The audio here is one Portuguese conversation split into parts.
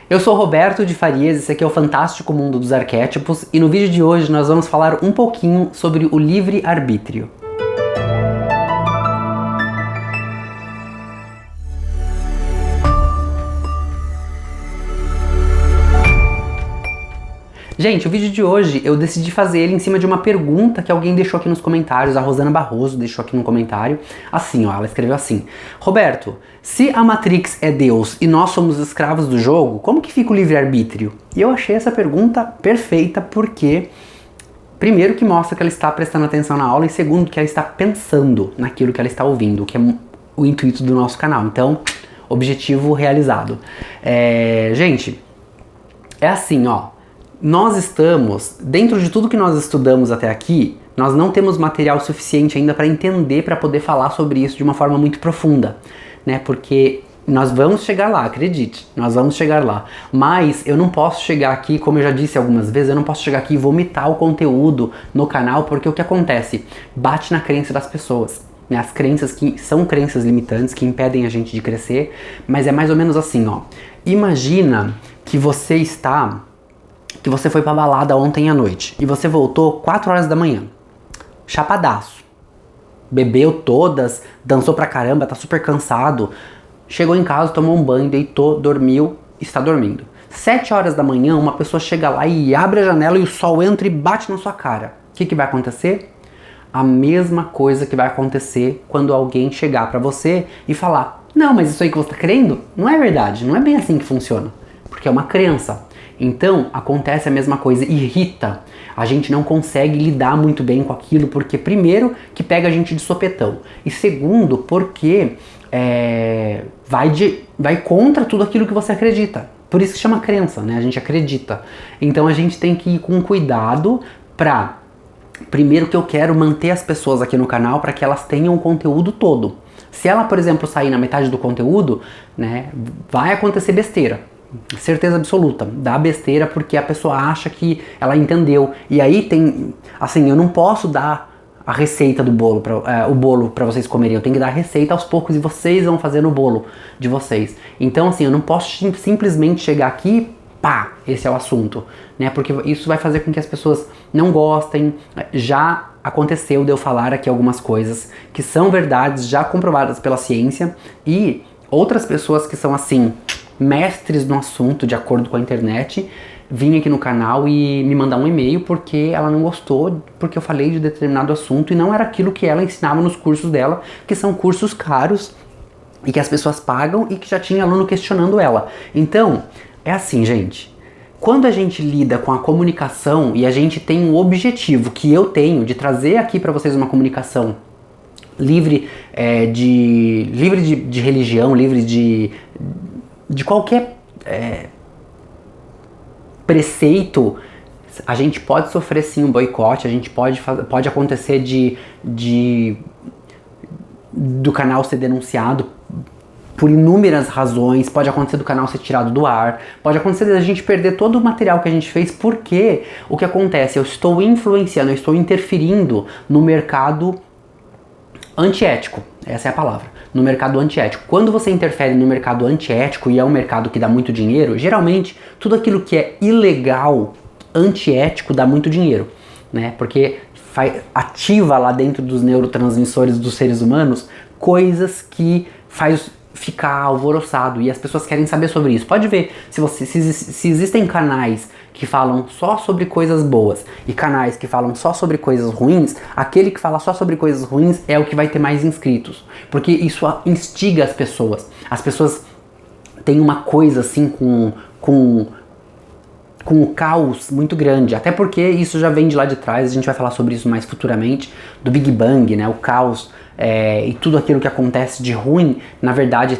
Eu sou Roberto de Farias, esse aqui é o Fantástico Mundo dos Arquétipos, e no vídeo de hoje nós vamos falar um pouquinho sobre o livre-arbítrio. Gente, o vídeo de hoje eu decidi fazer ele em cima de uma pergunta que alguém deixou aqui nos comentários, a Rosana Barroso deixou aqui no comentário, assim ó, ela escreveu assim: Roberto, se a Matrix é Deus e nós somos escravos do jogo, como que fica o livre-arbítrio? E eu achei essa pergunta perfeita porque, primeiro, que mostra que ela está prestando atenção na aula e segundo, que ela está pensando naquilo que ela está ouvindo, que é o intuito do nosso canal. Então, objetivo realizado. Gente, é assim ó. Nós estamos, dentro de tudo que nós estudamos até aqui, nós não temos material suficiente ainda para entender, para poder falar sobre isso de uma forma muito profunda, né? Porque nós vamos chegar lá, acredite, nós vamos chegar lá. Mas eu não posso chegar aqui, como eu já disse algumas vezes, eu não posso chegar aqui e vomitar o conteúdo no canal, porque o que acontece? Bate na crença das pessoas, né? As crenças que são crenças limitantes, que impedem a gente de crescer, mas é mais ou menos assim, ó. Imagina que você foi pra balada ontem à noite e você voltou 4 horas da manhã, chapadaço, bebeu todas, dançou pra caramba, tá super cansado, chegou em casa, tomou um banho, deitou, dormiu, está dormindo. 7 horas da manhã uma pessoa chega lá e abre a janela e o sol entra e bate na sua cara. O que vai acontecer? A mesma coisa que vai acontecer quando alguém chegar pra você e falar: não, mas isso aí que você tá crendo não é verdade, não é bem assim que funciona, porque é uma crença. Então, acontece a mesma coisa, irrita. A gente não consegue lidar muito bem com aquilo, porque primeiro, que pega a gente de sopetão. E segundo, porque vai contra tudo aquilo que você acredita. Por isso que chama crença, né? A gente acredita. Então a gente tem que ir com cuidado pra... Primeiro que eu quero manter as pessoas aqui no canal para que elas tenham o conteúdo todo. Se ela, por exemplo, sair na metade do conteúdo, né, vai acontecer besteira. Certeza absoluta, dá besteira porque a pessoa acha que ela entendeu. E aí tem, assim, eu não posso dar a receita do bolo, o bolo para vocês comerem. Eu tenho que dar a receita aos poucos e vocês vão fazer o bolo de vocês. Então, assim, eu não posso simplesmente chegar aqui, pá, esse é o assunto, né? Porque isso vai fazer com que as pessoas não gostem. Já aconteceu de eu falar aqui algumas coisas que são verdades, já comprovadas pela ciência, e outras pessoas que são assim, mestres no assunto, de acordo com a internet, vir aqui no canal e me mandar um e-mail porque ela não gostou, porque eu falei de determinado assunto e não era aquilo que ela ensinava nos cursos dela, que são cursos caros e que as pessoas pagam e que já tinha aluno questionando ela. Então, é assim, gente. Quando a gente lida com a comunicação e a gente tem um objetivo que eu tenho de trazer aqui para vocês uma comunicação livre de religião, livre de qualquer preceito, a gente pode sofrer sim um boicote, a gente pode acontecer do canal ser denunciado por inúmeras razões, pode acontecer do canal ser tirado do ar, pode acontecer da gente perder todo o material que a gente fez, porque o que acontece? Eu estou influenciando, eu estou interferindo no mercado antiético, essa é a palavra, no mercado antiético. Quando você interfere no mercado antiético, e é um mercado que dá muito dinheiro, geralmente tudo aquilo que é ilegal, antiético, dá muito dinheiro, né? Porque ativa lá dentro dos neurotransmissores dos seres humanos coisas que faz ficar alvoroçado e as pessoas querem saber sobre isso. Pode ver, se existem canais que falam só sobre coisas boas e canais que falam só sobre coisas ruins, aquele que fala só sobre coisas ruins é o que vai ter mais inscritos, porque isso instiga as pessoas. As pessoas têm uma coisa assim com o caos muito grande, até porque isso já vem de lá de trás, a gente vai falar sobre isso mais futuramente, do Big Bang, né, o caos e tudo aquilo que acontece de ruim, na verdade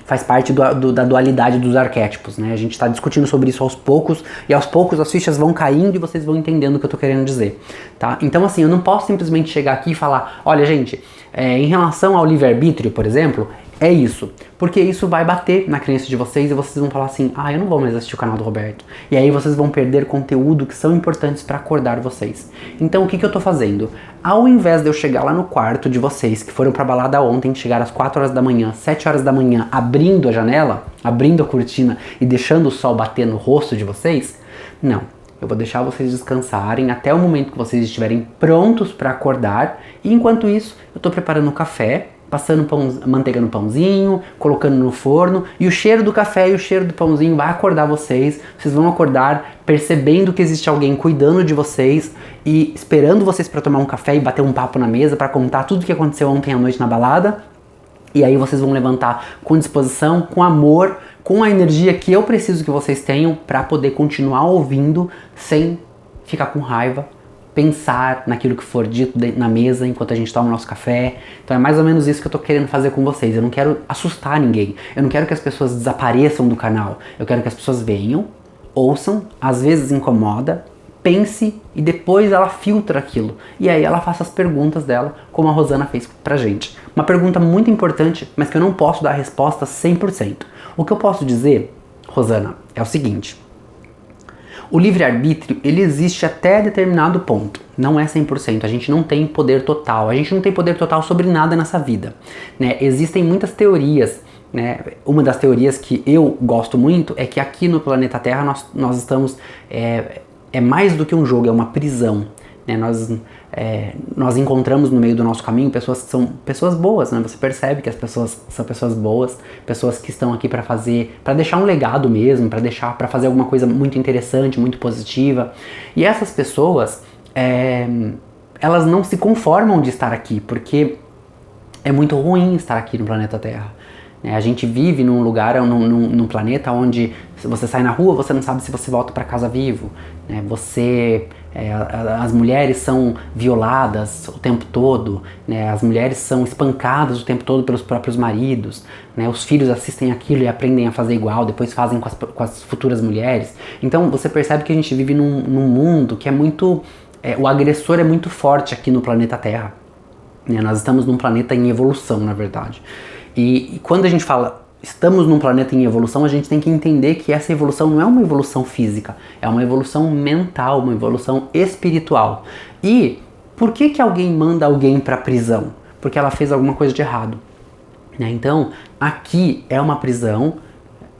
faz parte da dualidade dos arquétipos, né, a gente está discutindo sobre isso aos poucos, e aos poucos as fichas vão caindo e vocês vão entendendo o que eu tô querendo dizer, tá? Então assim, eu não posso simplesmente chegar aqui e falar, olha gente, em relação ao livre-arbítrio, por exemplo, É isso, porque isso vai bater na crença de vocês e vocês vão falar assim, eu não vou mais assistir o canal do Roberto. E aí vocês vão perder conteúdo que são importantes para acordar vocês. Então o que eu tô fazendo? Ao invés de eu chegar lá no quarto de vocês, que foram pra balada ontem, chegaram às 4 horas da manhã, 7 horas da manhã, abrindo a janela, abrindo a cortina e deixando o sol bater no rosto de vocês, não. Eu vou deixar vocês descansarem até o momento que vocês estiverem prontos para acordar. E enquanto isso, eu tô preparando o café, passando manteiga no pãozinho, colocando no forno, e o cheiro do café e o cheiro do pãozinho vai acordar vocês. Vocês vão acordar percebendo que existe alguém cuidando de vocês e esperando vocês para tomar um café e bater um papo na mesa para contar tudo o que aconteceu ontem à noite na balada. E aí vocês vão levantar com disposição, com amor, com a energia que eu preciso que vocês tenham para poder continuar ouvindo sem ficar com raiva, pensar naquilo que for dito na mesa enquanto a gente toma o nosso café. Então é mais ou menos isso que eu tô querendo fazer com vocês. Eu não quero assustar ninguém. Eu não quero que as pessoas desapareçam do canal. Eu quero que as pessoas venham, ouçam, às vezes incomoda, pense e depois ela filtra aquilo. E aí ela faça as perguntas dela, como a Rosana fez pra gente. Uma pergunta muito importante, mas que eu não posso dar a resposta 100%. O que eu posso dizer, Rosana, é o seguinte. O livre-arbítrio, ele existe até determinado ponto, não é 100%, a gente não tem poder total, a gente não tem poder total sobre nada nessa vida, né? Existem muitas teorias, né? Uma das teorias que eu gosto muito é que aqui no planeta Terra nós estamos, é mais do que um jogo, é uma prisão, né? Nós encontramos no meio do nosso caminho pessoas que são pessoas boas, né? Você percebe que as pessoas são pessoas boas, pessoas que estão aqui para deixar um legado mesmo, para fazer alguma coisa muito interessante, muito positiva. E essas pessoas, elas não se conformam de estar aqui, porque é muito ruim estar aqui no planeta Terra. A gente vive num lugar, num planeta onde se você sai na rua, você não sabe se você volta para casa vivo, né? As mulheres são violadas o tempo todo, né? As mulheres são espancadas o tempo todo pelos próprios maridos, né? Os filhos assistem aquilo e aprendem a fazer igual, depois fazem com as futuras mulheres. Então você percebe que a gente vive num mundo que é muito... o agressor é muito forte aqui no planeta Terra, né? Nós estamos num planeta em evolução, na verdade. E quando a gente fala estamos num planeta em evolução, a gente tem que entender que essa evolução não é uma evolução física, é uma evolução mental, uma evolução espiritual. E por que alguém manda alguém para prisão? Porque ela fez alguma coisa de errado, né? Então, aqui é uma prisão,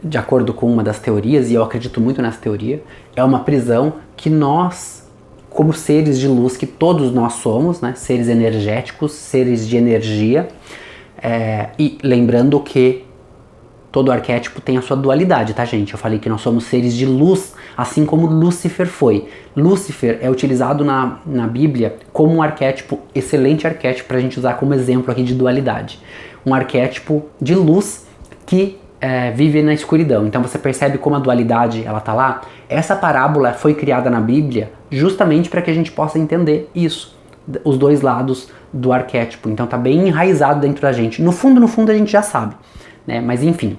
de acordo com uma das teorias, e eu acredito muito nessa teoria, é uma prisão que nós, como seres de luz, que todos nós somos, né? Seres energéticos, seres de energia, e lembrando que todo arquétipo tem a sua dualidade, tá, gente? Eu falei que nós somos seres de luz, assim como Lúcifer foi. Lúcifer é utilizado na Bíblia como um arquétipo, excelente arquétipo pra gente usar como exemplo aqui de dualidade. Um arquétipo de luz que vive na escuridão. Então você percebe como a dualidade ela tá lá? Essa parábola foi criada na Bíblia justamente para que a gente possa entender isso, os dois lados do arquétipo. Então tá bem enraizado dentro da gente. No fundo a gente já sabe, né? Mas enfim,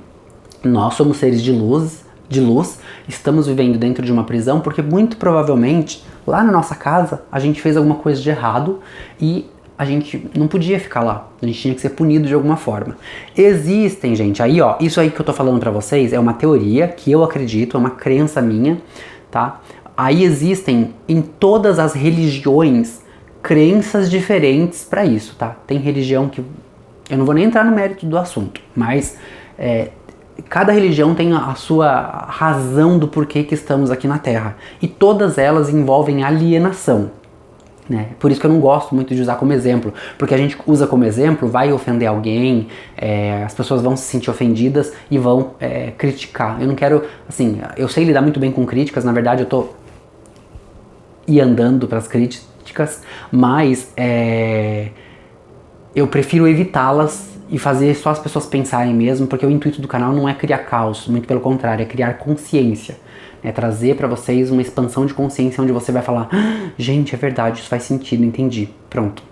nós somos seres de luz, estamos vivendo dentro de uma prisão porque muito provavelmente lá na nossa casa a gente fez alguma coisa de errado e a gente não podia ficar lá, a gente tinha que ser punido de alguma forma. Existem, gente, aí ó, isso aí que eu tô falando pra vocês é uma teoria que eu acredito, é uma crença minha, tá? Aí existem em todas as religiões crenças diferentes pra isso, tá? Tem religião que... eu não vou nem entrar no mérito do assunto, mas cada religião tem a sua razão do porquê que estamos aqui na Terra. E todas elas envolvem alienação, né? Por isso que eu não gosto muito de usar como exemplo, porque a gente usa como exemplo, vai ofender alguém, as pessoas vão se sentir ofendidas e vão criticar. Eu não quero, assim, eu sei lidar muito bem com críticas, na verdade eu tô andando para as críticas, mas eu prefiro evitá-las e fazer só as pessoas pensarem mesmo, porque o intuito do canal não é criar caos, muito pelo contrário, é criar consciência, né? Trazer pra vocês uma expansão de consciência onde você vai falar, gente, é verdade, isso faz sentido, entendi, pronto.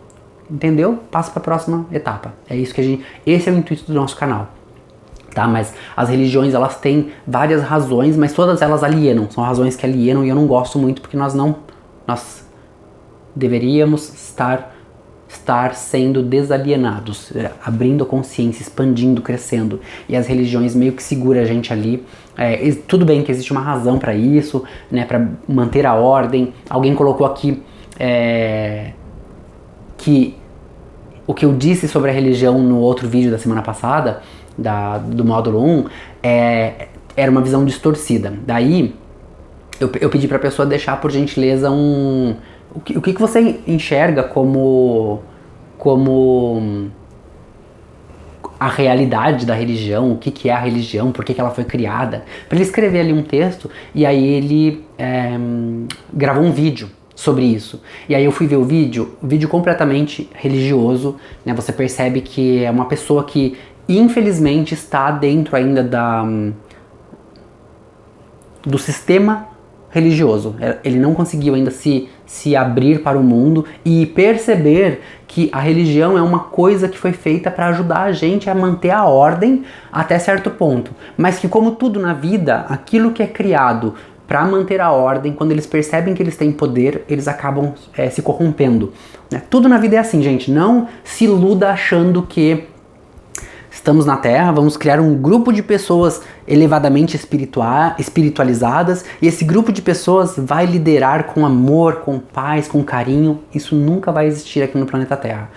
Entendeu? Passa pra próxima etapa. É isso que esse é o intuito do nosso canal, tá? Mas as religiões, elas têm várias razões, mas todas elas alienam, são razões que alienam e eu não gosto muito porque nós deveríamos estar estar sendo desalienados, abrindo a consciência, expandindo, crescendo. E as religiões meio que seguram a gente ali. Tudo bem que existe uma razão para isso, né, para manter a ordem. Alguém colocou aqui que o que eu disse sobre a religião no outro vídeo da semana passada, do módulo 1, era uma visão distorcida. Daí, eu pedi pra pessoa deixar, por gentileza, o que você enxerga como a realidade da religião, o que é a religião, por que ela foi criada, para ele escrever ali um texto, e aí ele gravou um vídeo sobre isso. E aí eu fui ver o vídeo completamente religioso, né? Você percebe que é uma pessoa que infelizmente está dentro ainda do sistema religioso. Ele não conseguiu ainda se abrir para o mundo e perceber que a religião é uma coisa que foi feita para ajudar a gente a manter a ordem até certo ponto. Mas que, como tudo na vida, aquilo que é criado para manter a ordem, quando eles percebem que eles têm poder, eles acabam se corrompendo, né? Tudo na vida é assim, gente. Não se iluda achando que estamos na Terra, vamos criar um grupo de pessoas elevadamente espiritualizadas, e esse grupo de pessoas vai liderar com amor, com paz, com carinho. Isso nunca vai existir aqui no planeta Terra.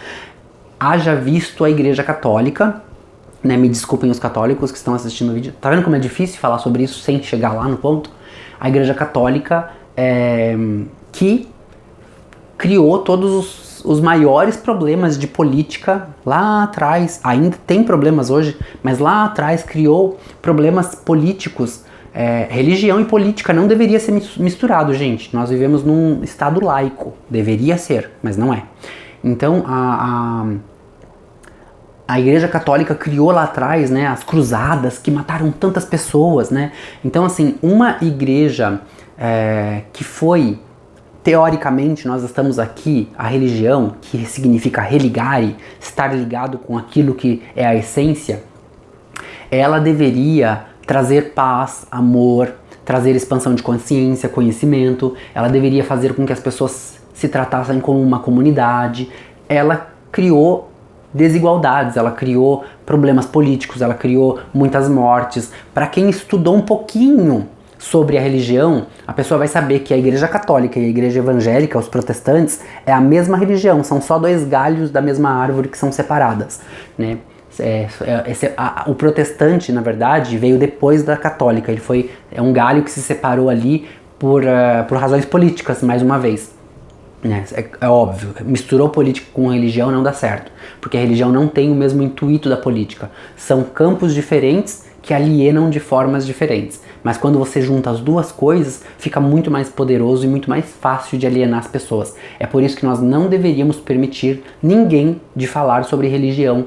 Haja visto a Igreja Católica, né? Me desculpem os católicos que estão assistindo o vídeo. Tá vendo como é difícil falar sobre isso sem chegar lá no ponto? A Igreja Católica que criou todos os maiores problemas de política lá atrás. Ainda tem problemas hoje, mas lá atrás criou problemas políticos. Religião e política não deveria ser misturado, gente. Nós vivemos num estado laico. Deveria ser, mas não é. Então a Igreja Católica criou lá atrás, né, as cruzadas que mataram tantas pessoas, né? Então, assim, uma igreja que foi, teoricamente, nós estamos aqui, a religião, que significa religare, estar ligado com aquilo que é a essência, ela deveria trazer paz, amor, trazer expansão de consciência, conhecimento. Ela deveria fazer com que as pessoas se tratassem como uma comunidade. Ela criou desigualdades, ela criou problemas políticos, ela criou muitas mortes. Para quem estudou um pouquinho sobre a religião, a pessoa vai saber que a Igreja Católica e a Igreja Evangélica, os protestantes, é a mesma religião, são só dois galhos da mesma árvore que são separadas, né? O protestante, na verdade, veio depois da católica. Ele é um galho que se separou ali por razões políticas, mais uma vez. É óbvio, misturou política com religião não dá certo, porque a religião não tem o mesmo intuito da política. São campos diferentes que alienam de formas diferentes. Mas quando você junta as duas coisas, fica muito mais poderoso e muito mais fácil de alienar as pessoas. É por isso que nós não deveríamos permitir ninguém de falar sobre religião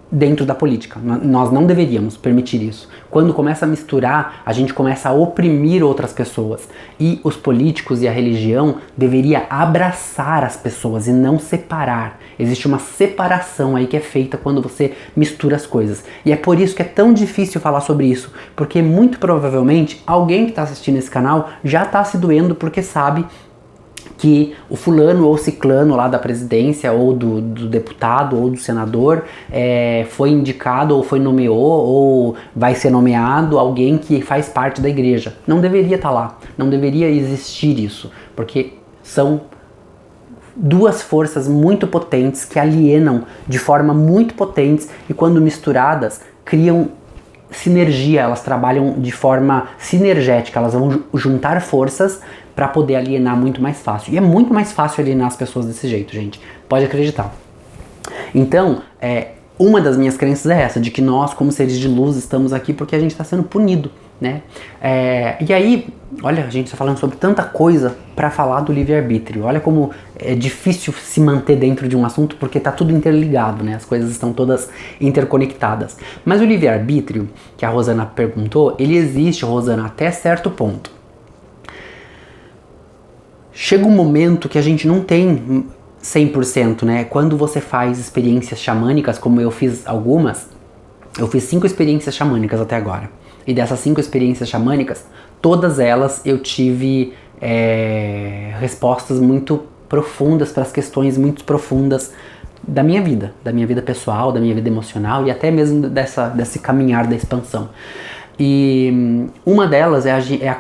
dentro da política. Nós não deveríamos permitir isso. Quando começa a misturar, a gente começa a oprimir outras pessoas. E os políticos e a religião deveria abraçar as pessoas e não separar. Existe uma separação aí que é feita quando você mistura as coisas. E é por isso que é tão difícil falar sobre isso, porque muito provavelmente alguém que está assistindo esse canal já está se doendo porque sabe que o fulano ou ciclano lá da presidência, ou do deputado, ou do senador, foi indicado, ou nomeou, ou vai ser nomeado alguém que faz parte da igreja. Não deveria estar lá, não deveria existir isso, porque são duas forças muito potentes que alienam de forma muito potente e quando misturadas criam sinergia, elas trabalham de forma sinergética, elas vão juntar forças para poder alienar muito mais fácil. E é muito mais fácil alienar as pessoas desse jeito, gente. Pode acreditar. Então, uma das minhas crenças é essa, de que nós, como seres de luz, estamos aqui porque a gente está sendo punido, né? E aí, olha, a gente está falando sobre tanta coisa para falar do livre-arbítrio. Olha como é difícil se manter dentro de um assunto porque está tudo interligado, né? As coisas estão todas interconectadas. Mas o livre-arbítrio, que a Rosana perguntou, ele existe, Rosana, até certo ponto. Chega um momento que a gente não tem 100%, né? Quando você faz experiências xamânicas, como eu fiz algumas, eu fiz 5 experiências xamânicas até agora. E dessas 5 experiências xamânicas, todas elas eu tive respostas muito profundas, para as questões muito profundas da minha vida pessoal, da minha vida emocional e até mesmo desse caminhar da expansão. E uma delas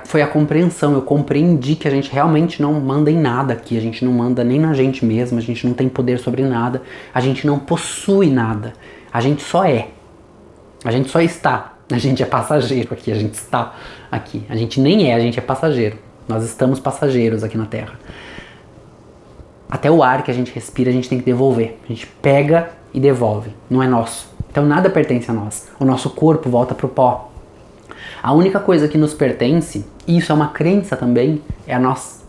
foi a compreensão. Eu compreendi que a gente realmente não manda em nada aqui, a gente não manda nem na gente mesmo, a gente não tem poder sobre nada, a gente não possui nada, a gente só é, a gente só está, a gente é passageiro aqui, a gente está aqui, a gente nem é, a gente é passageiro, nós estamos passageiros aqui na Terra. Até o ar que a gente respira a gente tem que devolver, a gente pega e devolve, não é nosso, então nada pertence a nós, o nosso corpo volta pro pó. A única coisa que nos pertence, e isso é uma crença também, é a nossa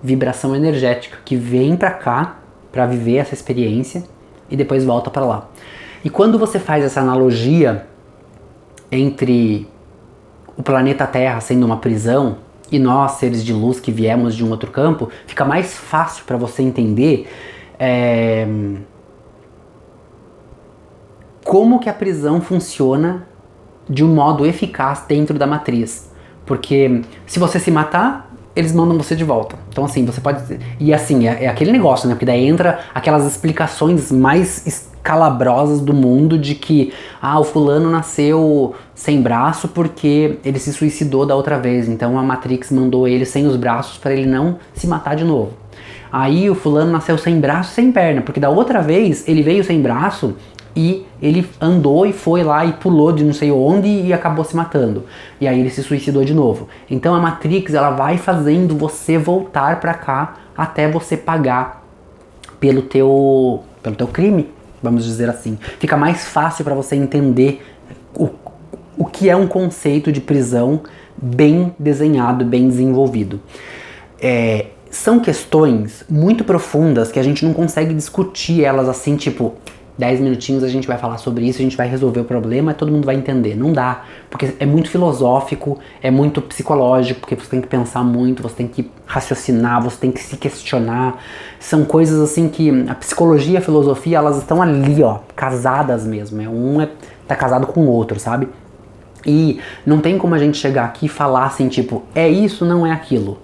vibração energética, que vem pra cá pra viver essa experiência e depois volta pra lá. E quando você faz essa analogia entre o planeta Terra sendo uma prisão e nós, seres de luz que viemos de um outro campo, fica mais fácil pra você entender como que a prisão funciona de um modo eficaz dentro da matriz. Porque se você se matar, eles mandam você de volta. Então assim, você pode... E assim, é aquele negócio, né? Porque daí entra aquelas explicações mais escalabrosas do mundo de que o fulano nasceu sem braço porque ele se suicidou da outra vez. Então a Matrix mandou ele sem os braços para ele não se matar de novo. Aí o fulano nasceu sem braço e sem perna, porque da outra vez ele veio sem braço e ele andou e foi lá e pulou de não sei onde e acabou se matando. E aí ele se suicidou de novo. Então a Matrix, ela vai fazendo você voltar pra cá até você pagar pelo teu crime, vamos dizer assim. Fica mais fácil para você entender o que é um conceito de prisão bem desenhado, bem desenvolvido. São questões muito profundas que a gente não consegue discutir elas assim, tipo... 10 minutinhos a gente vai falar sobre isso, a gente vai resolver o problema e todo mundo vai entender. Não dá, porque é muito filosófico, é muito psicológico, porque você tem que pensar muito, você tem que raciocinar, você tem que se questionar. São coisas assim que a psicologia e a filosofia, elas estão ali, ó, casadas mesmo. Tá casado com o outro, sabe? E não tem como a gente chegar aqui e falar assim, tipo, é isso, não é aquilo.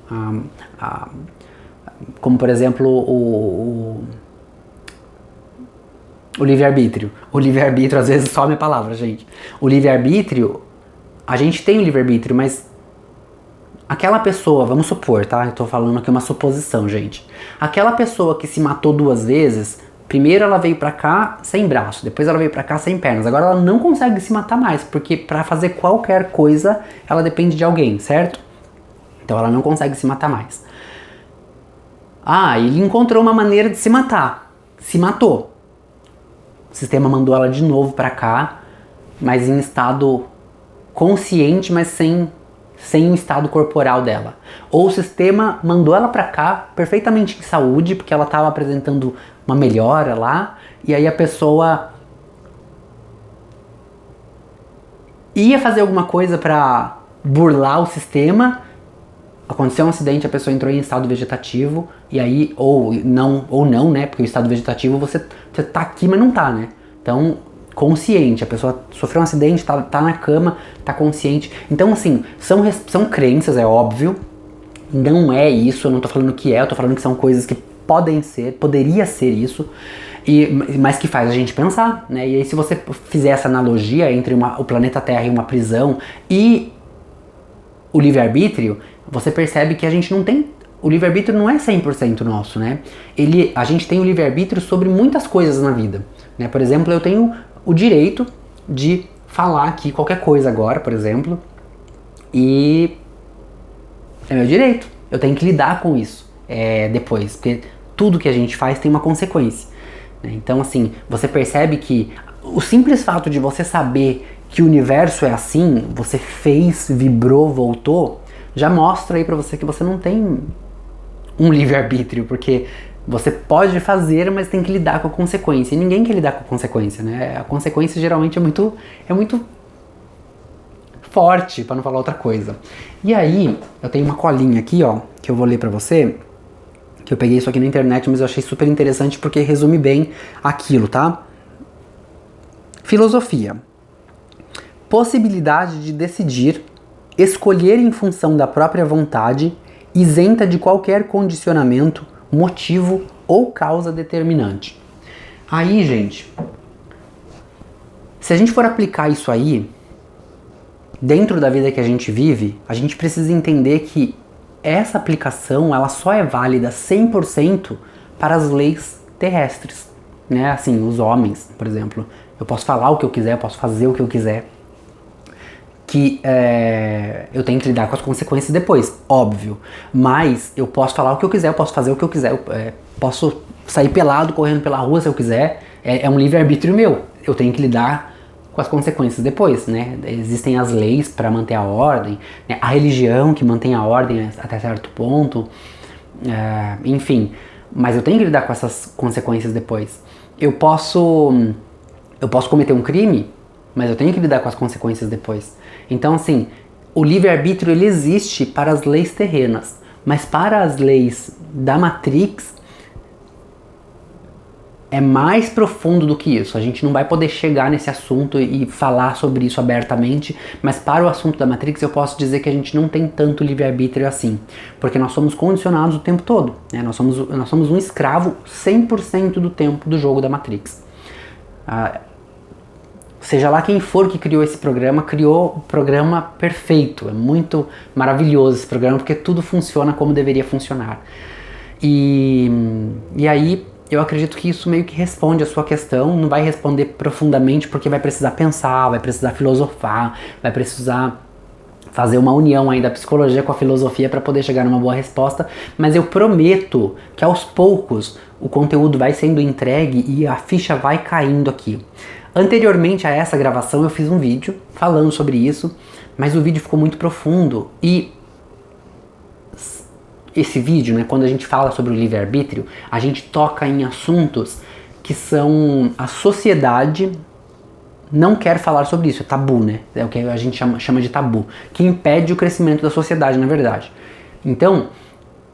Como, por exemplo, o livre-arbítrio. O livre-arbítrio, às vezes, some a palavra, gente. O livre-arbítrio, a gente tem o livre-arbítrio, mas aquela pessoa, vamos supor, tá? Eu tô falando aqui uma suposição, gente. Aquela pessoa que se matou 2 vezes, primeiro ela veio pra cá sem braço, depois ela veio pra cá sem pernas. Agora ela não consegue se matar mais, porque pra fazer qualquer coisa, ela depende de alguém, certo? Então ela não consegue se matar mais. Ele encontrou uma maneira de se matar. Se matou. O sistema mandou ela de novo pra cá, mas em estado consciente, mas sem o estado corporal dela. Ou o sistema mandou ela pra cá perfeitamente em saúde, porque ela estava apresentando uma melhora lá, e aí a pessoa ia fazer alguma coisa pra burlar o sistema, aconteceu um acidente, a pessoa entrou em estado vegetativo, e aí, ou não, né, porque o estado vegetativo você tá aqui, mas não tá, né, então, consciente, a pessoa sofreu um acidente, tá na cama, tá consciente, então assim, são crenças, é óbvio, não é isso, eu não tô falando que eu tô falando que são coisas que poderia ser isso, mas que faz a gente pensar, né, e aí se você fizer essa analogia entre o planeta Terra e uma prisão, e o livre-arbítrio, você percebe que a gente não tem... O livre-arbítrio não é 100% nosso, né? A gente tem o livre-arbítrio sobre muitas coisas na vida, né? Por exemplo, eu tenho o direito de falar aqui qualquer coisa agora, por exemplo, e é meu direito. Eu tenho que lidar com isso depois, porque tudo que a gente faz tem uma consequência, né? Então, assim, você percebe que o simples fato de você saber que o universo é assim, você fez, vibrou, voltou, já mostra aí pra você que você não tem um livre-arbítrio, porque você pode fazer, mas tem que lidar com a consequência. E ninguém quer lidar com a consequência, né? A consequência geralmente é muito forte, pra não falar outra coisa. E aí, eu tenho uma colinha aqui, ó, que eu vou ler pra você, que eu peguei isso aqui na internet, mas eu achei super interessante porque resume bem aquilo, tá? Filosofia. Possibilidade de decidir, escolher em função da própria vontade, isenta de qualquer condicionamento, motivo ou causa determinante. Aí, gente, se a gente for aplicar isso aí dentro da vida que a gente vive, a gente precisa entender que essa aplicação ela só é válida 100% para as leis terrestres, né? Assim, os homens, por exemplo, eu posso falar o que eu quiser, eu posso fazer o que eu quiser, que eu tenho que lidar com as consequências depois, óbvio, mas eu posso falar o que eu quiser, eu posso fazer o que eu quiser, posso sair pelado, correndo pela rua se eu quiser, é um livre-arbítrio meu, eu tenho que lidar com as consequências depois, né? Existem as leis para manter a ordem, né? A religião que mantém a ordem até certo ponto, enfim, mas eu tenho que lidar com essas consequências depois. Eu posso cometer um crime, mas eu tenho que lidar com as consequências depois. Então, assim, o livre-arbítrio ele existe para as leis terrenas, mas para as leis da Matrix é mais profundo do que isso. A gente não vai poder chegar nesse assunto e falar sobre isso abertamente, mas para o assunto da Matrix eu posso dizer que a gente não tem tanto livre-arbítrio assim, porque nós somos condicionados o tempo todo, né? Nós somos um escravo 100% do tempo do jogo da Matrix. Seja lá quem for que criou esse programa, criou o programa perfeito. É muito maravilhoso esse programa, porque tudo funciona como deveria funcionar. E aí, eu acredito que isso meio que responde a sua questão. Não vai responder profundamente, porque vai precisar pensar, vai precisar filosofar, vai precisar fazer uma união aí da psicologia com a filosofia para poder chegar numa boa resposta. Mas eu prometo que aos poucos o conteúdo vai sendo entregue e a ficha vai caindo aqui. Anteriormente a essa gravação eu fiz um vídeo falando sobre isso, mas o vídeo ficou muito profundo e esse vídeo, né, quando a gente fala sobre o livre-arbítrio, a gente toca em assuntos que são a sociedade não quer falar sobre isso, é tabu, né? É o que a gente chama de tabu, que impede o crescimento da sociedade, na verdade. Então,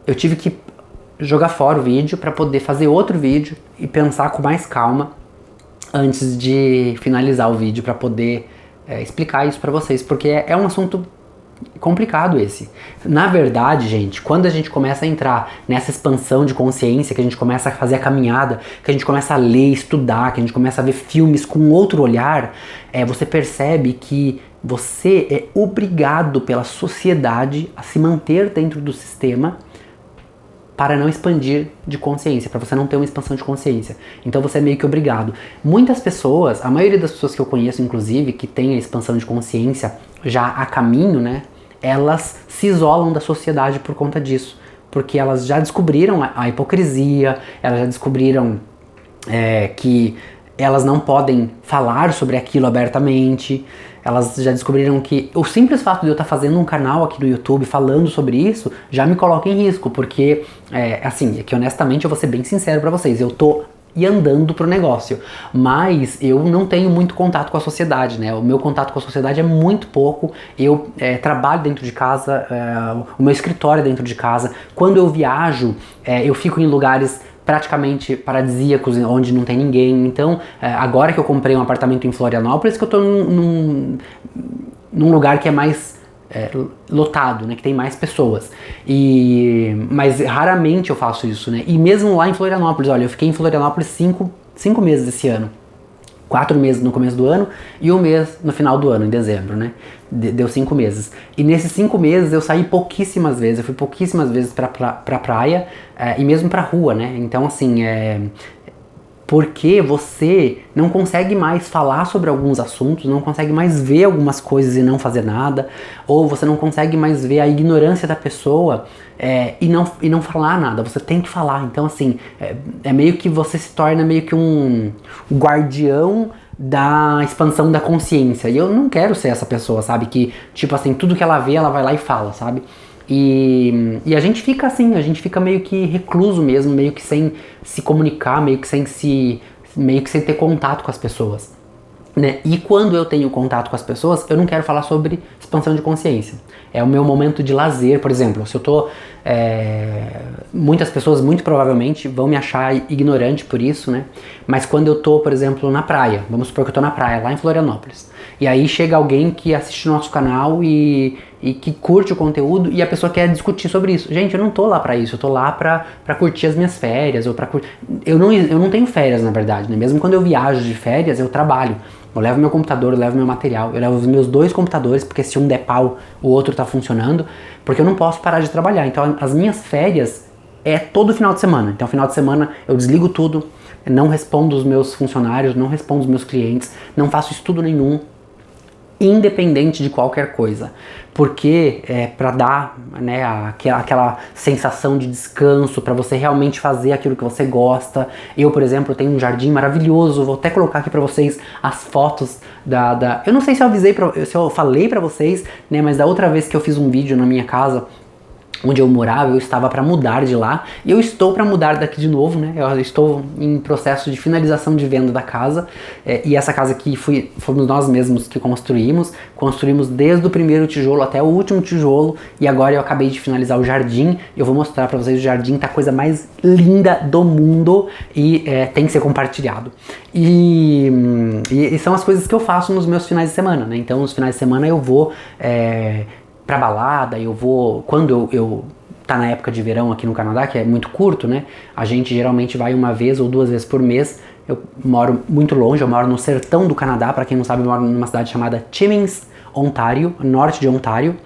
eu tive que jogar fora o vídeo para poder fazer outro vídeo e pensar com mais calma antes de finalizar o vídeo para poder explicar isso para vocês, porque é um assunto complicado esse. Na verdade, gente, quando a gente começa a entrar nessa expansão de consciência, que a gente começa a fazer a caminhada, que a gente começa a ler, estudar, que a gente começa a ver filmes com outro olhar, você percebe que você é obrigado pela sociedade a se manter dentro do sistema para não expandir de consciência, para você não ter uma expansão de consciência. Então você é meio que obrigado. Muitas pessoas, a maioria das pessoas que eu conheço, inclusive, que tem a expansão de consciência já a caminho, né, elas se isolam da sociedade por conta disso. Porque elas já descobriram a hipocrisia, elas já descobriram que elas não podem falar sobre aquilo abertamente, elas já descobriram que o simples fato de eu estar fazendo um canal aqui no YouTube falando sobre isso já me coloca em risco, porque, assim, é que honestamente eu vou ser bem sincero pra vocês, eu tô andando pro negócio, mas eu não tenho muito contato com a sociedade, né? O meu contato com a sociedade é muito pouco. Eu trabalho dentro de casa, o meu escritório é dentro de casa. Quando eu viajo, eu fico em lugares praticamente paradisíacos, onde não tem ninguém. Então, agora que eu comprei um apartamento em Florianópolis, que eu tô num lugar que é mais lotado, né, que tem mais pessoas. Mas raramente eu faço isso, né? E mesmo lá em Florianópolis, olha, eu fiquei em Florianópolis 5 meses esse ano. 4 meses no começo do ano e 1 mês no final do ano, em dezembro, né? Deu 5 meses. E nesses 5 meses eu saí pouquíssimas vezes, eu fui pouquíssimas vezes pra praia e mesmo pra rua, né? Então, assim, porque você não consegue mais falar sobre alguns assuntos, não consegue mais ver algumas coisas e não fazer nada, ou você não consegue mais ver a ignorância da pessoa e não falar nada, você tem que falar. Então, assim, é meio que você se torna meio que um guardião da expansão da consciência, e eu não quero ser essa pessoa, sabe, que, tipo assim, tudo que ela vê, ela vai lá e fala, sabe? E a gente fica assim, a gente fica meio que recluso mesmo, meio que sem se comunicar, meio que sem ter contato com as pessoas, né? E quando eu tenho contato com as pessoas, eu não quero falar sobre expansão de consciência. É o meu momento de lazer, por exemplo. Se eu tô... muitas pessoas muito provavelmente vão me achar ignorante por isso, né? Mas quando eu tô, por exemplo, na praia, vamos supor que eu tô na praia, lá em Florianópolis, e aí chega alguém que assiste o nosso canal e e que curte o conteúdo e a pessoa quer discutir sobre isso. Gente, eu não tô lá pra isso, eu tô lá pra curtir as minhas férias, ou pra curtir... Eu não tenho férias, na verdade, né? Mesmo quando eu viajo de férias, eu trabalho. Eu levo meu computador, eu levo meu material, eu levo os meus 2 computadores, porque se um der pau, o outro tá funcionando, porque eu não posso parar de trabalhar. Então as minhas férias é todo final de semana. Então final de semana eu desligo tudo, não respondo os meus funcionários, não respondo os meus clientes, não faço estudo nenhum, independente de qualquer coisa, porque para dar, né, aquela sensação de descanso, para você realmente fazer aquilo que você gosta. Eu, por exemplo, tenho um jardim maravilhoso, vou até colocar aqui para vocês as fotos eu não sei se eu avisei, se eu falei para vocês, né, mas da outra vez que eu fiz um vídeo na minha casa, onde eu morava, eu estava para mudar de lá e eu estou para mudar daqui de novo, né? Eu estou em processo de finalização de venda da casa, e essa casa aqui fomos nós mesmos que construímos desde o primeiro tijolo até o último tijolo, e agora eu acabei de finalizar o jardim. Eu vou mostrar para vocês, o jardim tá a coisa mais linda do mundo e tem que ser compartilhado. E são as coisas que eu faço nos meus finais de semana, né? Então nos finais de semana eu vou pra balada, eu vou, quando eu tá na época de verão aqui no Canadá, que é muito curto, né, a gente geralmente vai 1 vez ou 2 vezes por mês. Eu moro muito longe, eu moro no sertão do Canadá, pra quem não sabe, eu moro numa cidade chamada Timmins, Ontário, norte de Ontário.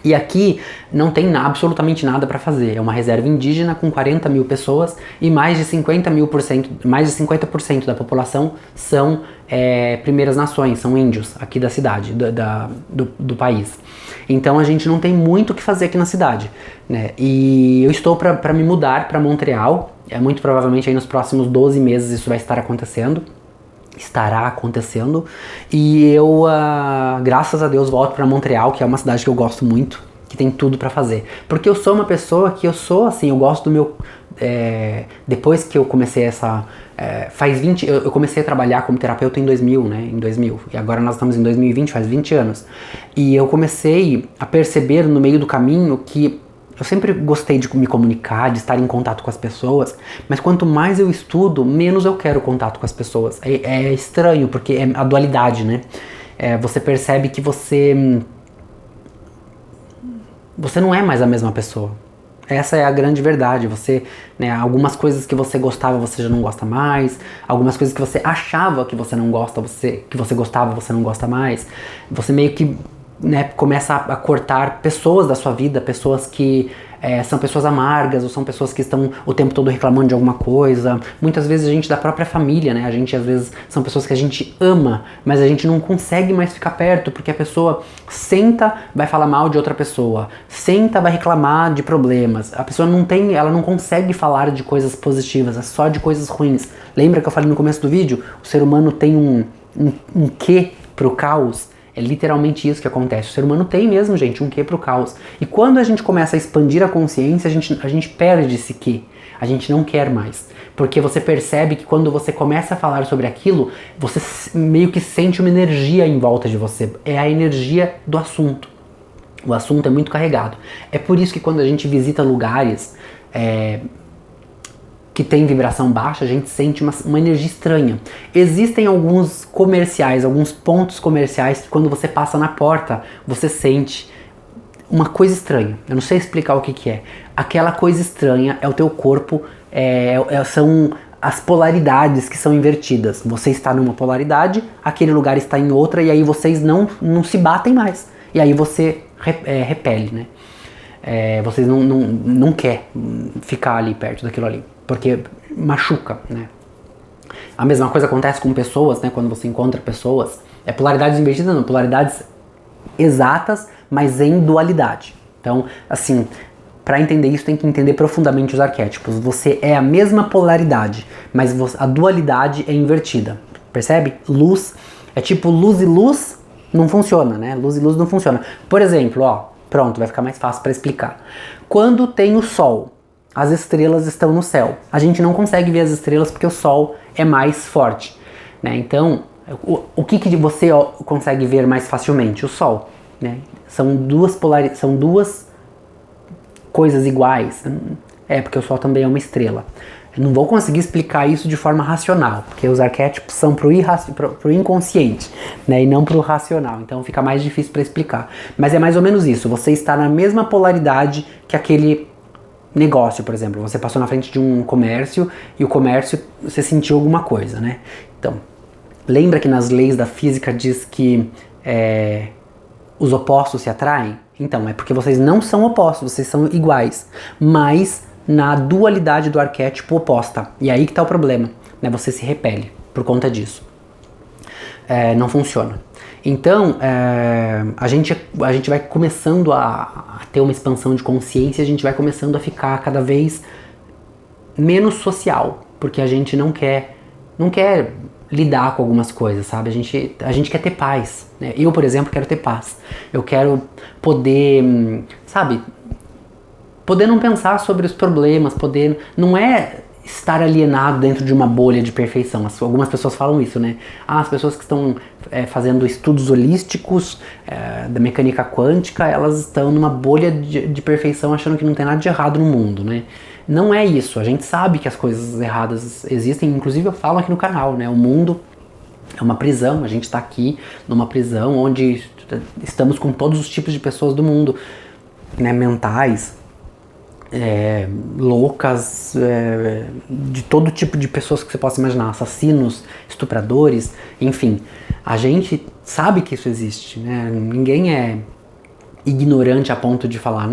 E aqui não tem absolutamente nada para fazer. É uma reserva indígena com 40 mil pessoas e mais de 50% da população são primeiras nações, são índios aqui da cidade, do país. Então a gente não tem muito o que fazer aqui na cidade, né? E eu estou para me mudar para Montreal. Muito provavelmente aí nos próximos 12 meses isso vai estar acontecendo. Estará acontecendo, e eu, graças a Deus, volto para Montreal, que é uma cidade que eu gosto muito, que tem tudo para fazer, porque eu sou uma pessoa que eu gosto do meu, depois que eu comecei eu comecei a trabalhar como terapeuta em 2000, né, e agora nós estamos em 2020, faz 20 anos, e eu comecei a perceber no meio do caminho que eu sempre gostei de me comunicar, de estar em contato com as pessoas, mas quanto mais eu estudo, menos eu quero contato com as pessoas. É estranho, porque é a dualidade, né? Você percebe que você não é mais a mesma pessoa. Essa é a grande verdade. Você, né, algumas coisas que você gostava, você já não gosta mais. Algumas coisas que você achava que você não gosta, que você gostava, você não gosta mais. Você meio que, né, começa a cortar pessoas da sua vida, pessoas que são pessoas amargas, ou são pessoas que estão o tempo todo reclamando de alguma coisa. Muitas vezes a gente da própria família, né, a gente às vezes são pessoas que a gente ama, mas a gente não consegue mais ficar perto, porque a pessoa senta, vai falar mal de outra pessoa, senta, vai reclamar de problemas. A pessoa ela não consegue falar de coisas positivas, é só de coisas ruins. Lembra que eu falei no começo do vídeo? O ser humano tem um quê pro caos? É literalmente isso que acontece. O ser humano tem mesmo, gente, um quê pro caos. E quando a gente começa a expandir a consciência, a gente perde esse quê. A gente não quer mais. Porque você percebe que quando você começa a falar sobre aquilo, você meio que sente uma energia em volta de você. É a energia do assunto. O assunto é muito carregado. É por isso que quando a gente visita lugares que tem vibração baixa, a gente sente uma energia estranha. Existem alguns comerciais, alguns pontos comerciais que quando você passa na porta, você sente uma coisa estranha. Eu não sei explicar o que é. Aquela coisa estranha é o teu corpo, são as polaridades que são invertidas. Você está numa polaridade, aquele lugar está em outra, e aí vocês não se batem mais. E aí você repele, né? Vocês não quer ficar ali perto daquilo ali, porque machuca, né? A mesma coisa acontece com pessoas, né? Quando você encontra pessoas, polaridades invertidas, não, polaridades exatas, mas em dualidade. Então, assim, para entender isso tem que entender profundamente os arquétipos. Você é a mesma polaridade, mas a dualidade é invertida, percebe? Luz, é tipo luz e luz não funciona, né? Luz e luz não funciona. Por exemplo, pronto, vai ficar mais fácil para explicar. Quando tem o sol, as estrelas estão no céu. A gente não consegue ver as estrelas porque o sol é mais forte, né? Então, o que você consegue ver mais facilmente? O sol, né? São duas coisas iguais. Porque o sol também é uma estrela. Eu não vou conseguir explicar isso de forma racional, porque os arquétipos são pro inconsciente, né, e não pro racional, então fica mais difícil para explicar. Mas é mais ou menos isso, você está na mesma polaridade que aquele negócio, por exemplo. Você passou na frente de um comércio e o comércio, você sentiu alguma coisa, né? Então, lembra que nas leis da física diz que os opostos se atraem? Então, é porque vocês não são opostos, vocês são iguais, mas na dualidade do arquétipo oposta. E aí que tá o problema, né? Você se repele por conta disso. Não funciona. Então, a gente vai começando a ter uma expansão de consciência, a gente vai começando a ficar cada vez menos social, porque a gente não quer lidar com algumas coisas, sabe? A gente quer ter paz, né? Eu, por exemplo, quero ter paz. Eu quero poder, sabe? Poder não pensar sobre os problemas, poder... Não é estar alienado dentro de uma bolha de perfeição. Algumas pessoas falam isso, né? As pessoas que estão fazendo estudos holísticos da mecânica quântica, elas estão numa bolha de perfeição achando que não tem nada de errado no mundo, né? Não é isso. A gente sabe que as coisas erradas existem, inclusive eu falo aqui no canal, né? O mundo é uma prisão, a gente está aqui numa prisão onde estamos com todos os tipos de pessoas do mundo, né? Mentais, loucas, de todo tipo de pessoas que você possa imaginar, assassinos, estupradores, enfim. A gente sabe que isso existe, né? Ninguém é ignorante a ponto de falar,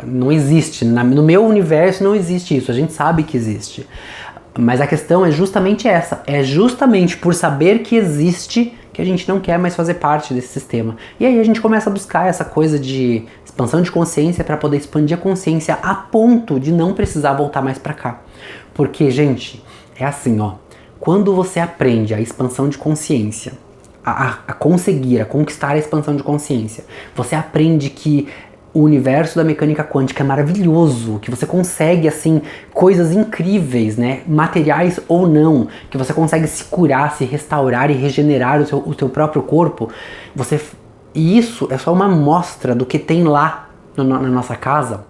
não existe, no meu universo não existe isso, a gente sabe que existe. Mas a questão é justamente essa, é justamente por saber que existe que a gente não quer mais fazer parte desse sistema. E aí a gente começa a buscar essa coisa de expansão de consciência para poder expandir a consciência a ponto de não precisar voltar mais para cá. Porque, gente, é assim, ó, quando você aprende a expansão de consciência, a conseguir, a conquistar a expansão de consciência, você aprende que o universo da mecânica quântica é maravilhoso, que você consegue, assim, coisas incríveis, né, materiais ou não, que você consegue se curar, se restaurar e regenerar o teu próprio corpo, e isso é só uma amostra do que tem lá na nossa casa,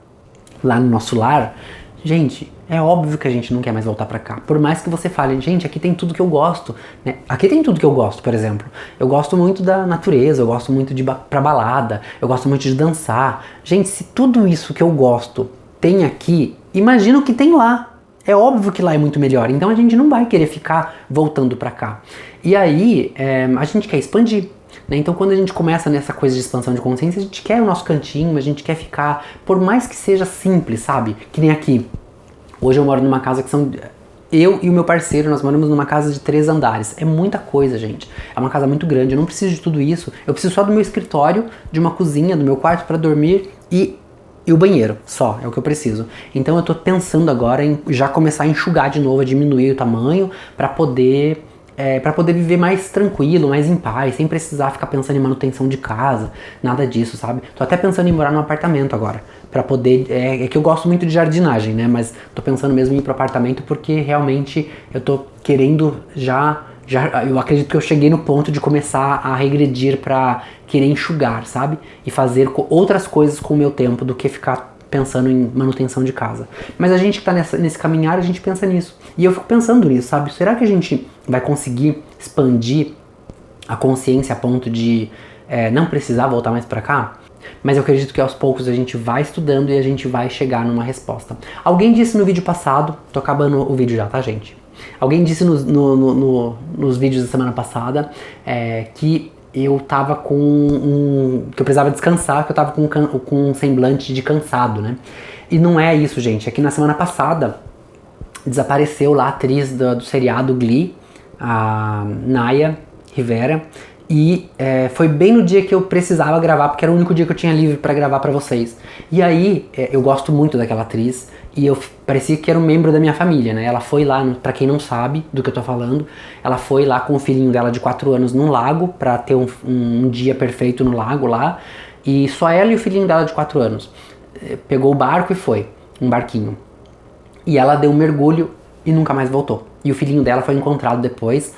lá no nosso lar. Gente, é óbvio que a gente não quer mais voltar pra cá. Por mais que você fale, gente, aqui tem tudo que eu gosto, né? Aqui tem tudo que eu gosto, por exemplo. Eu gosto muito da natureza, eu gosto muito de ir pra balada, eu gosto muito de dançar. Gente, se tudo isso que eu gosto tem aqui, imagina o que tem lá. É óbvio que lá é muito melhor. Então a gente não vai querer ficar voltando pra cá. E aí, a gente quer expandir. Então quando a gente começa nessa coisa de expansão de consciência, a gente quer o nosso cantinho, a gente quer ficar, por mais que seja simples, sabe? Que nem aqui. Hoje eu moro numa casa que são... Eu e o meu parceiro, nós moramos numa casa de 3 andares. É muita coisa, gente. É uma casa muito grande, eu não preciso de tudo isso. Eu preciso só do meu escritório, de uma cozinha, do meu quarto para dormir e o banheiro, só, é o que eu preciso. Então eu tô pensando agora em já começar a enxugar de novo, a diminuir o tamanho para poder viver mais tranquilo, mais em paz, sem precisar ficar pensando em manutenção de casa, nada disso, sabe? Tô até pensando em morar num apartamento agora, pra poder... É que eu gosto muito de jardinagem, né? Mas tô pensando mesmo em ir pro apartamento porque realmente eu tô querendo eu acredito que eu cheguei no ponto de começar a regredir pra querer enxugar, sabe? E fazer outras coisas com o meu tempo do que ficar pensando em manutenção de casa. Mas a gente que tá nesse caminhar, a gente pensa nisso. E eu fico pensando nisso, sabe? Será que a gente vai conseguir expandir a consciência a ponto de não precisar voltar mais pra cá? Mas eu acredito que aos poucos a gente vai estudando e a gente vai chegar numa resposta. Alguém disse no vídeo passado, tô acabando o vídeo já, tá, gente? Alguém disse nos vídeos da semana passada que eu tava que eu precisava descansar, que eu tava com um semblante de cansado, né? E não é isso, gente. É que na semana passada desapareceu lá a atriz do seriado Glee, a Naya Rivera, e foi bem no dia que eu precisava gravar, porque era o único dia que eu tinha livre pra gravar pra vocês. E aí, eu gosto muito daquela atriz, e parecia que era um membro da minha família, né? Ela foi lá, pra quem não sabe do que eu tô falando, ela foi lá com o filhinho dela de 4 anos num lago, pra ter um dia perfeito no lago lá, e só ela e o filhinho dela de 4 anos. Pegou o barco e foi, um barquinho. E ela deu um mergulho e nunca mais voltou. E o filhinho dela foi encontrado depois,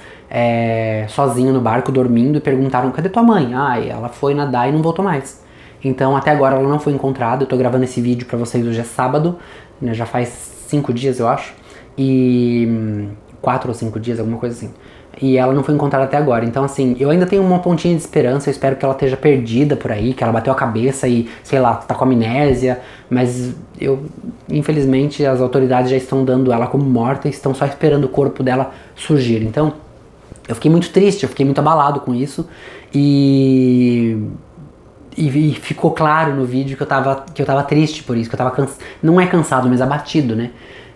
sozinho no barco, dormindo, e perguntaram, cadê tua mãe? E ela foi nadar e não voltou mais. Então até agora ela não foi encontrada. Eu tô gravando esse vídeo pra vocês, hoje é sábado, né, já faz 5 dias eu acho, e 4 ou 5 dias, alguma coisa assim. E ela não foi encontrada até agora. Então, assim, eu ainda tenho uma pontinha de esperança. Eu espero que ela esteja perdida por aí, que ela bateu a cabeça e, sei lá, tá com amnésia. Mas infelizmente, as autoridades já estão dando ela como morta e estão só esperando o corpo dela surgir. Então, eu fiquei muito triste, eu fiquei muito abalado com isso. E ficou claro no vídeo que eu tava triste por isso, que eu tava não é cansado, mas abatido, né?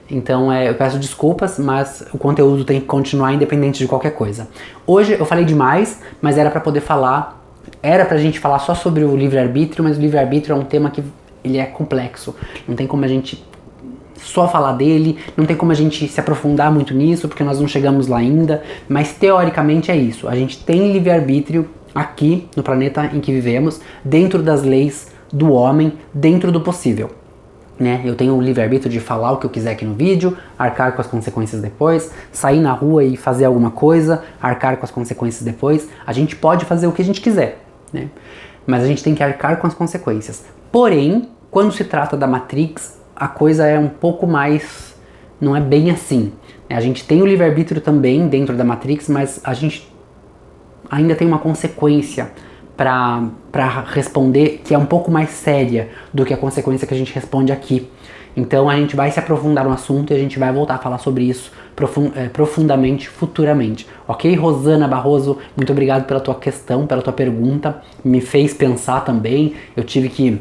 Então eu peço desculpas, mas o conteúdo tem que continuar independente de qualquer coisa. Hoje eu falei demais, mas era pra poder falar, era pra gente falar só sobre o livre-arbítrio, mas o livre-arbítrio é um tema que ele é complexo. Não tem como a gente só falar dele, não tem como a gente se aprofundar muito nisso, porque nós não chegamos lá ainda, mas teoricamente é isso. A gente tem livre-arbítrio aqui no planeta em que vivemos, dentro das leis do homem, dentro do possível. Né? Eu tenho o livre-arbítrio de falar o que eu quiser aqui no vídeo, arcar com as consequências depois, sair na rua e fazer alguma coisa, arcar com as consequências depois. A gente pode fazer o que a gente quiser, né? Mas a gente tem que arcar com as consequências. Porém, quando se trata da Matrix, a coisa é um pouco mais... não é bem assim. A gente tem o livre-arbítrio também dentro da Matrix, mas a gente ainda tem uma consequência para responder que é um pouco mais séria do que a consequência que a gente responde aqui. Então a gente vai se aprofundar no assunto e a gente vai voltar a falar sobre isso profundamente futuramente. Ok, Rosana Barroso, muito obrigado pela tua questão, pela tua pergunta, me fez pensar também, eu tive que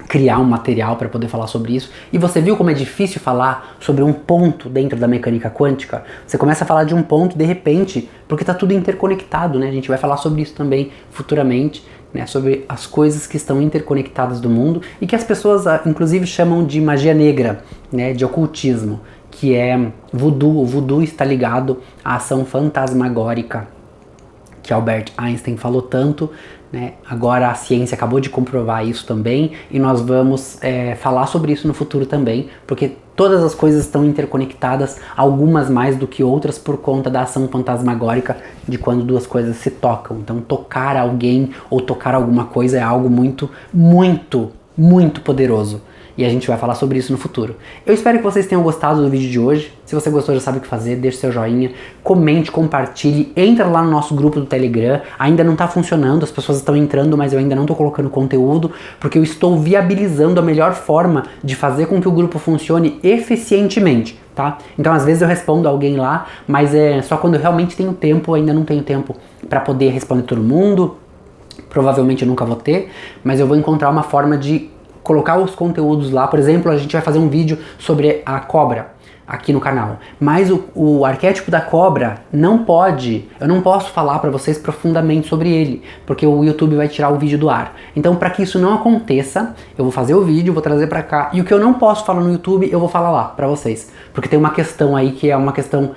criar um material para poder falar sobre isso. E você viu como é difícil falar sobre um ponto dentro da mecânica quântica? Você começa a falar de um ponto de repente, porque está tudo interconectado, né? A gente vai falar sobre isso também futuramente, né? Sobre as coisas que estão interconectadas do mundo e que as pessoas, inclusive, chamam de magia negra, né? De ocultismo, que é voodoo. O voodoo está ligado à ação fantasmagórica, que Albert Einstein falou tanto, né? Agora a ciência acabou de comprovar isso também e nós vamos falar sobre isso no futuro também, porque todas as coisas estão interconectadas, algumas mais do que outras por conta da ação fantasmagórica de quando duas coisas se tocam. Então tocar alguém ou tocar alguma coisa é algo muito, muito, muito poderoso. E a gente vai falar sobre isso no futuro. Eu espero que vocês tenham gostado do vídeo de hoje. Se você gostou, já sabe o que fazer, deixe seu joinha, comente, compartilhe, entra lá no nosso grupo do Telegram. Ainda não está funcionando, as pessoas estão entrando, mas eu ainda não estou colocando conteúdo, porque eu estou viabilizando a melhor forma de fazer com que o grupo funcione eficientemente, tá? Então às vezes eu respondo alguém lá, mas é só quando eu realmente tenho tempo, ainda não tenho tempo para poder responder todo mundo. Provavelmente eu nunca vou ter, mas eu vou encontrar uma forma de colocar os conteúdos lá. Por exemplo, a gente vai fazer um vídeo sobre a cobra aqui no canal, mas o arquétipo da cobra não pode, eu não posso falar para vocês profundamente sobre ele, porque o YouTube vai tirar o vídeo do ar. Então, para que isso não aconteça, eu vou fazer o vídeo, vou trazer para cá, e o que eu não posso falar no YouTube, eu vou falar lá para vocês, porque tem uma questão aí que é uma questão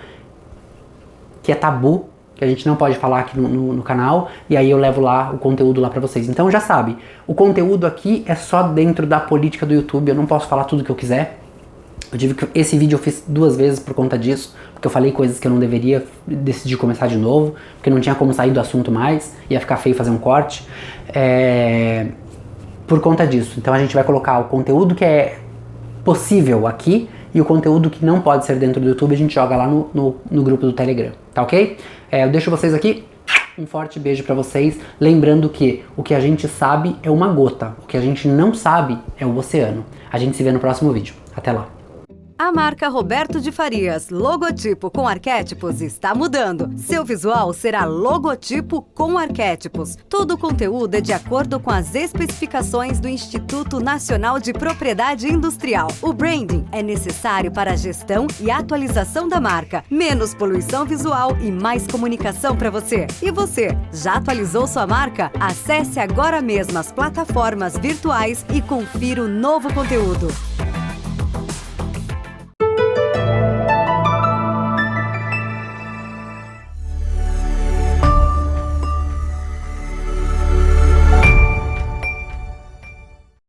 que é tabu, que a gente não pode falar aqui no canal, e aí eu levo lá o conteúdo lá pra vocês. Então já sabe, o conteúdo aqui é só dentro da política do YouTube, eu não posso falar tudo que eu quiser. Eu tive que esse vídeo eu fiz 2 vezes por conta disso, porque eu falei coisas que eu não deveria, decidi começar de novo, porque não tinha como sair do assunto mais, ia ficar feio fazer um corte. Por conta disso, então a gente vai colocar o conteúdo que é possível aqui, e o conteúdo que não pode ser dentro do YouTube a gente joga lá no grupo do Telegram, tá ok? Eu deixo vocês aqui, um forte beijo pra vocês, lembrando que o que a gente sabe é uma gota, o que a gente não sabe é o oceano. A gente se vê no próximo vídeo, até lá! A marca Roberto de Farias, logotipo com arquétipos, está mudando. Seu visual será logotipo com arquétipos. Todo o conteúdo é de acordo com as especificações do Instituto Nacional de Propriedade Industrial. O branding é necessário para a gestão e atualização da marca. Menos poluição visual e mais comunicação para você. E você, já atualizou sua marca? Acesse agora mesmo as plataformas virtuais e confira o novo conteúdo.